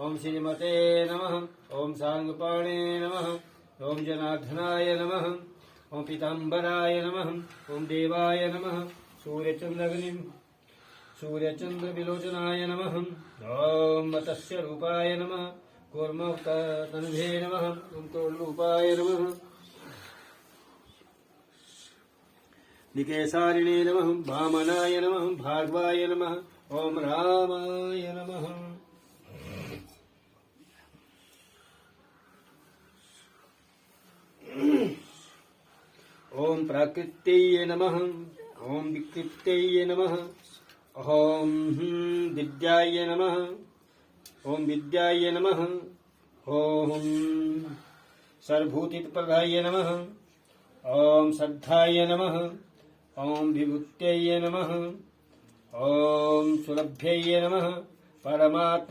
ओम श्रीमते नमः। ओम सांगपाणे नमः। ओम जनार्दनाय नमः। ओम पीतांबराय नमः। ओम देवाय नमः। सूर्यचंद्रविलोचनाय नमः। ओम मत्स्य रूपाय नमः। कूर्मतनुभे नमः। ओम क्रोडरूपाय नमः। निकेशारिणे नमः। वामनाय नमः। भार्गवाय नमः। ओम रामाय नमः। ओम प्राकृत्यै नमः। ओम विकृत्यै नमः। ओम विद्याय नमः। ओम विद्याय नमः। ओम सर्वभूतिप्रदाय नमः। ओम श्रद्धाय नमः। ओम विभूत्यै नमः। ओम सुलभ्यै नमः। परमात्मा